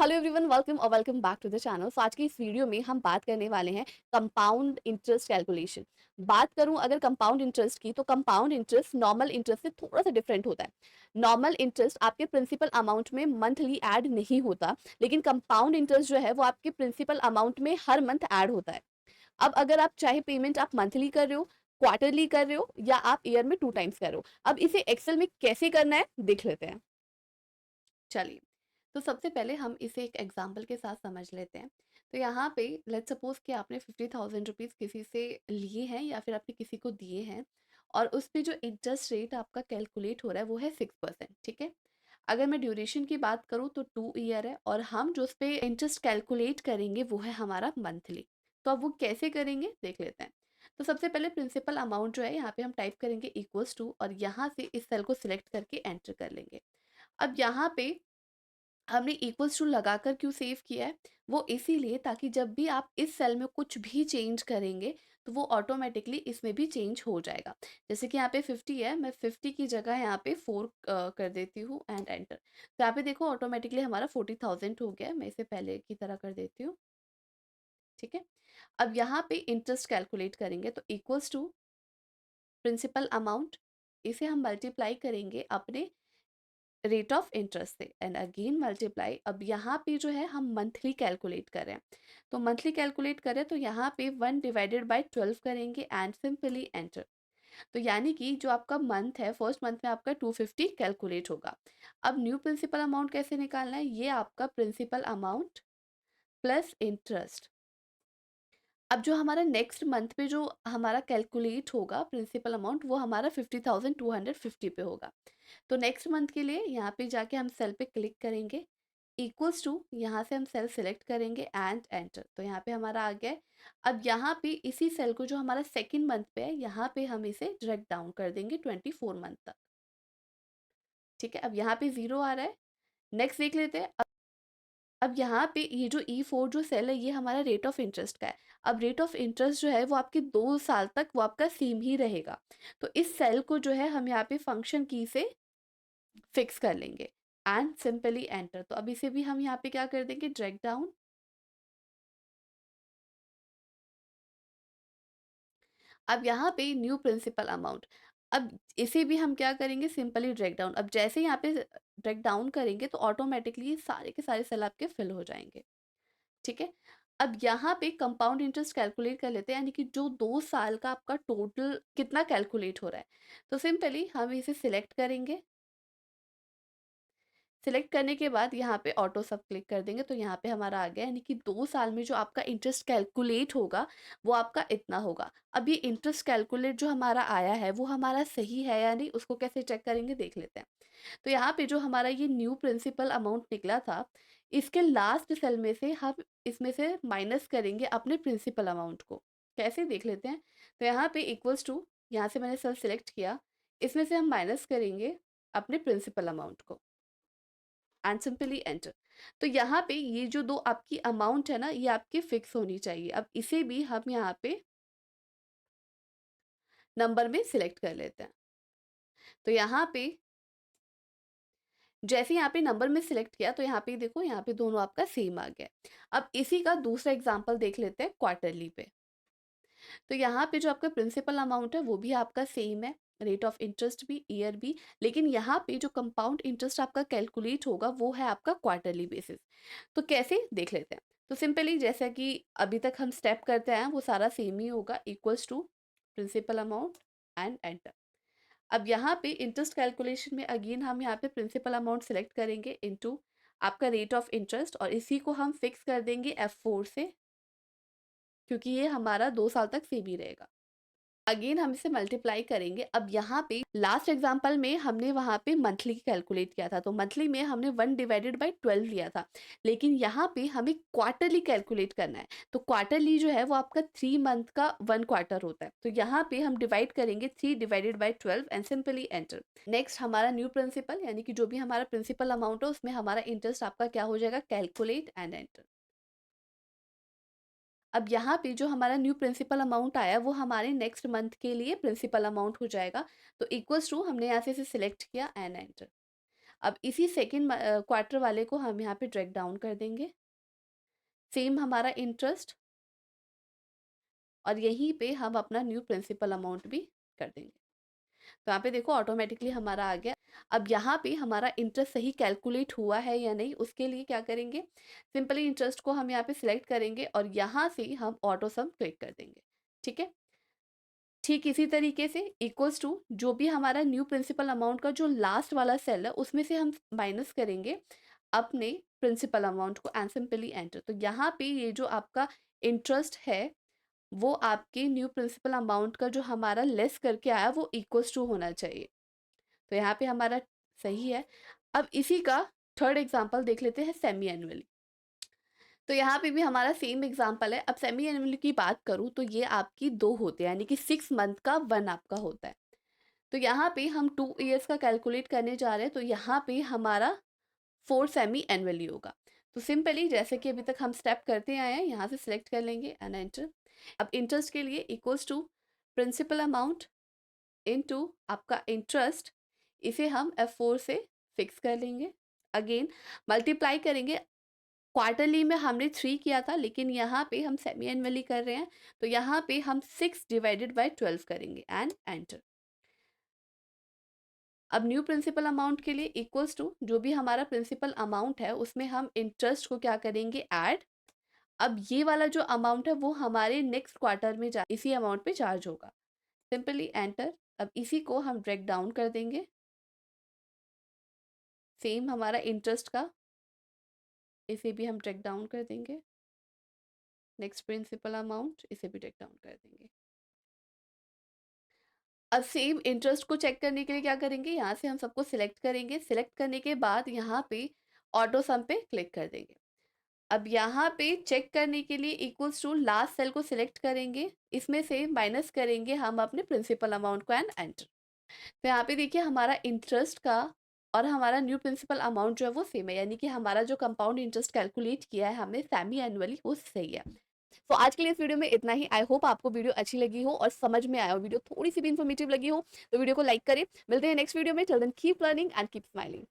Hello everyone, welcome back to the channel. So आज की इस वीडियो में हम बात करने वाले हैं कंपाउंड इंटरेस्ट कैलकुलेशन। बात करूं अगर कंपाउंड इंटरेस्ट की, तो कंपाउंड इंटरेस्ट नॉर्मल इंटरेस्ट से थोड़ा सा डिफरेंट होता है। नॉर्मल इंटरेस्ट आपके प्रिंसिपल अमाउंट में मंथली ऐड नहीं होता, लेकिन कंपाउंड इंटरेस्ट जो है वो आपके प्रिंसिपल अमाउंट में हर मंथ ऐड होता है। अब अगर आप चाहे पेमेंट आप मंथली कर रहे हो, क्वार्टरली कर रहे हो, या आप ईयर में 2 टाइम्स कर रहे हो, अब इसे एक्सेल में कैसे करना है देख लेते हैं। चलिए, तो सबसे पहले हम इसे एक एग्जाम्पल के साथ समझ लेते हैं। तो यहाँ पे लेट्स सपोज कि आपने 50,000 रुपीज़ किसी से लिए हैं या फिर आपने किसी को दिए हैं, और उस पे जो इंटरेस्ट रेट आपका कैलकुलेट हो रहा है वो है 6%। ठीक है। अगर मैं ड्यूरेशन की बात करूँ तो 2 ईयर है, और हम जो उस पे इंटरेस्ट कैलकुलेट करेंगे वो है हमारा मंथली। तो अब वो कैसे करेंगे देख लेते हैं। तो सबसे पहले प्रिंसिपल अमाउंट जो है यहाँ पे हम टाइप करेंगे इक्वल्स टू, और यहाँ से इस सेल को सिलेक्ट करके एंटर कर लेंगे। अब यहाँ पे हमने इक्वल्स टू लगाकर क्यों सेव किया है, वो इसीलिए ताकि जब भी आप इस सेल में कुछ भी चेंज करेंगे तो वो ऑटोमेटिकली इसमें भी चेंज हो जाएगा। जैसे कि यहाँ पे 50 है, मैं 50 की जगह यहाँ पे 4 कर देती हूँ एंड एंटर। तो यहाँ पे देखो ऑटोमेटिकली हमारा 40,000 हो गया है। मैं इसे पहले की तरह कर देती हूँ। ठीक है। अब यहाँ पे इंटरेस्ट कैलकुलेट करेंगे तो इक्वल्स टू प्रिंसिपल अमाउंट, इसे हम मल्टीप्लाई करेंगे अपने रेट ऑफ इंटरेस्ट से एंड अगेन मल्टीप्लाई। अब यहाँ पे जो है हम मंथली कैलकुलेट करें, तो मंथली कैलकुलेट करें तो यहाँ पे 1/12 करेंगे एंड सिंपली एंटर। तो यानी कि जो आपका मंथ है, फर्स्ट मंथ में आपका 250 कैलकुलेट होगा। अब न्यू प्रिंसिपल अमाउंट कैसे निकालना है, ये आपका प्रिंसिपल अमाउंट प्लस इंटरेस्ट। अब जो हमारा नेक्स्ट मंथ पे जो हमारा कैलकुलेट होगा प्रिंसिपल अमाउंट, वो हमारा 50,250 पे होगा। तो नेक्स्ट मंथ के लिए यहाँ पे जाके हम सेल पे क्लिक करेंगे, इक्वल्स टू, यहाँ से हम सेल सेलेक्ट करेंगे एंड एंटर। तो यहाँ पे हमारा आ गया है। अब यहाँ पे इसी सेल को जो हमारा सेकंड मंथ पे है, यहाँ पे हम इसे ड्रैग डाउन कर देंगे 24 मंथ तक। ठीक है। अब यहाँ पे 0 आ रहा है। नेक्स्ट देख लेते हैं। अब यहाँ पे ये जो E4 जो सेल है, ये हमारा रेट ऑफ इंटरेस्ट का है। अब रेट ऑफ इंटरेस्ट जो है वो आपके 2 साल तक वो आपका सेम ही रहेगा। तो इस सेल को जो है हम यहाँ पे फंक्शन की से फिक्स कर लेंगे एंड सिंपली एंटर। तो अब इसे भी हम यहाँ पे क्या कर देंगे, ड्रैग डाउन। अब यहाँ पे न्यू प्रिंसिपल अमाउंट, अब इसे भी हम क्या करेंगे, सिंपली ड्रैग डाउन। अब जैसे यहाँ पे ड्रैग डाउन करेंगे तो ऑटोमेटिकली सारे के सारे सेल आपके फिल हो जाएंगे। ठीक है। अब यहाँ पे कंपाउंड इंटरेस्ट कैलकुलेट कर लेते हैं, यानी कि जो 2 साल का आपका टोटल कितना कैलकुलेट हो रहा है। तो सिंपली हम इसे सिलेक्ट करेंगे। सिलेक्ट करने के बाद यहाँ पे ऑटो सब क्लिक कर देंगे, तो यहाँ पे हमारा आ गया, यानी कि 2 साल में जो आपका इंटरेस्ट कैलकुलेट होगा वो आपका इतना होगा। अब ये इंटरेस्ट कैलकुलेट जो हमारा आया है वो हमारा सही है या नहीं, उसको कैसे चेक करेंगे देख लेते हैं। तो यहाँ पे जो हमारा ये न्यू प्रिंसिपल अमाउंट निकला था, इसके लास्ट सेल में से हम इसमें से माइनस करेंगे अपने प्रिंसिपल अमाउंट को। कैसे देख लेते हैं। तो यहाँ पे इक्वल्स टू, यहाँ से मैंने सेल सिलेक्ट किया, इसमें से हम माइनस करेंगे अपने प्रिंसिपल अमाउंट को एंड सिंपली एंटर। तो यहाँ पे ये जो दो आपकी अमाउंट है ना, ये आपकी फिक्स होनी चाहिए। अब इसे भी हम यहाँ पे नंबर में सिलेक्ट कर लेते हैं। तो यहाँ पे जैसे यहाँ पे नंबर में सिलेक्ट किया तो यहाँ पे देखो, यहाँ पे दोनों आपका सेम आ गया। अब इसी का दूसरा एग्जांपल देख लेते हैं क्वार्टरली पे। तो यहाँ पे जो आपका प्रिंसिपल अमाउंट है वो भी आपका सेम है, रेट ऑफ इंटरेस्ट भी, ईयर भी, लेकिन यहाँ पे जो कंपाउंड इंटरेस्ट आपका कैलकुलेट होगा वो है आपका क्वार्टरली बेसिस। तो कैसे देख लेते हैं। तो सिंपली जैसा कि अभी तक हम स्टेप करते हैं वो सारा सेम ही होगा, equals to principal amount and enter. अब यहाँ पे इंटरेस्ट कैलकुलेशन में अगेन हम यहाँ पे प्रिंसिपल अमाउंट सेलेक्ट करेंगे इनटू आपका रेट ऑफ इंटरेस्ट, और इसी को हम फिक्स कर देंगे F4 से, क्योंकि ये हमारा 2 साल तक सेम ही रहेगा। अगेन हम इसे मल्टीप्लाई करेंगे। अब यहाँ पे लास्ट एग्जांपल में हमने वहाँ पे मंथली कैलकुलेट किया था, तो मंथली में हमने 1/12 लिया था, लेकिन यहाँ पे हमें क्वार्टरली कैलकुलेट करना है। तो क्वार्टरली जो है वो आपका 3 मंथ का 1 क्वार्टर होता है। तो यहाँ पे हम डिवाइड करेंगे 3/12 एंड सिंपली एंटर। नेक्स्ट हमारा न्यू प्रिंसिपल, यानी कि जो भी हमारा प्रिंसिपल अमाउंट है उसमें हमारा इंटरेस्ट आपका क्या हो जाएगा, कैलकुलेट एंड एंटर। अब यहाँ पे जो हमारा न्यू प्रिंसिपल अमाउंट आया वो हमारे नेक्स्ट मंथ के लिए प्रिंसिपल अमाउंट हो जाएगा। तो इक्वल्स टू, हमने यहाँ से इसे सिलेक्ट किया एंड एंटर। अब इसी सेकंड क्वार्टर वाले को हम यहाँ पे ड्रैग डाउन कर देंगे, सेम हमारा इंटरेस्ट, और यहीं पे हम अपना न्यू प्रिंसिपल अमाउंट भी कर देंगे। तो यहाँ पे देखो ऑटोमेटिकली हमारा आ गया। अब यहाँ पे हमारा इंटरेस्ट सही कैलकुलेट हुआ है या नहीं, उसके लिए क्या करेंगे, सिंपली इंटरेस्ट को हम यहाँ पे सिलेक्ट करेंगे और यहाँ से हम ऑटो सम क्लिक कर देंगे। ठीक है, ठीक इसी तरीके से इक्वल्स टू जो भी हमारा न्यू प्रिंसिपल अमाउंट का जो लास्ट वाला सेल है उसमें से हम माइनस करेंगे अपने प्रिंसिपल अमाउंट को एंड सिंपली एंटर। तो यहाँ पे ये जो आपका इंटरेस्ट है वो आपके न्यू प्रिंसिपल अमाउंट का जो हमारा लेस करके आया वो इक्वल्स टू होना चाहिए। तो यहाँ पे हमारा सही है। अब इसी का थर्ड एग्जाम्पल देख लेते हैं, सेमी एनुअली। तो यहाँ पे भी हमारा सेम एग्जाम्पल है। अब सेमी एनुअली की बात करूँ तो ये आपकी 2 होते हैं, यानी कि 6 मंथ का 1 आपका होता है। तो यहाँ पे हम 2 ईयर्स का कैलकुलेट करने जा रहे हैं, तो यहाँ पे हमारा 4 सेमी एनुअली होगा। तो सिंपली जैसे कि अभी तक हम स्टेप करते आए हैं, यहाँ से सिलेक्ट कर लेंगे एंड एंटर। अब इंटरेस्ट के लिए equals to principal amount into आपका इंटरेस्ट, इसे हम F4 से फिक्स कर लेंगे। अगेन मल्टीप्लाई करेंगे, क्वार्टरली में हमने 3 किया था लेकिन यहाँ पे हम सेमी एनुअली कर रहे हैं, तो यहाँ पे हम 6 डिवाइडेड बाय 12 करेंगे एंड एंटर। अब न्यू प्रिंसिपल अमाउंट के लिए इक्वल्स टू जो भी हमारा प्रिंसिपल अमाउंट है उसमें हम इंटरेस्ट को क्या करेंगे, ऐड। अब ये वाला जो अमाउंट है वो हमारे नेक्स्ट क्वार्टर में इसी अमाउंट पे चार्ज होगा, सिंपली एंटर। अब इसी को हम ड्रैग डाउन कर देंगे, सेम हमारा इंटरेस्ट का, इसे भी हम ड्रैग डाउन कर देंगे, नेक्स्ट प्रिंसिपल अमाउंट इसे भी ड्रैग डाउन कर देंगे। अब सेम इंटरेस्ट को चेक करने के लिए क्या करेंगे, यहाँ से हम सबको सिलेक्ट करेंगे, सिलेक्ट करने के बाद यहाँ पे ऑटो सम पे क्लिक कर देंगे। अब यहाँ पे चेक करने के लिए इक्वल्स टू लास्ट सेल को सिलेक्ट करेंगे, इसमें से माइनस करेंगे हम अपने प्रिंसिपल अमाउंट को एंड एंटर। तो यहाँ पे देखिए हमारा इंटरेस्ट का और हमारा न्यू प्रिंसिपल अमाउंट जो है वो सेम है, यानी कि हमारा जो कंपाउंड इंटरेस्ट कैलकुलेट किया है हमने सेमी एनुअली वो सही है। तो आज के लिए इस वीडियो में इतना ही। आई होप आपको वीडियो अच्छी लगी हो और समझ में आया हो, वीडियो थोड़ी सी भी इन्फॉर्मेटिव लगी हो तो वीडियो को लाइक करें। मिलते हैं नेक्स्ट वीडियो में, till then keep learning and keep smiling.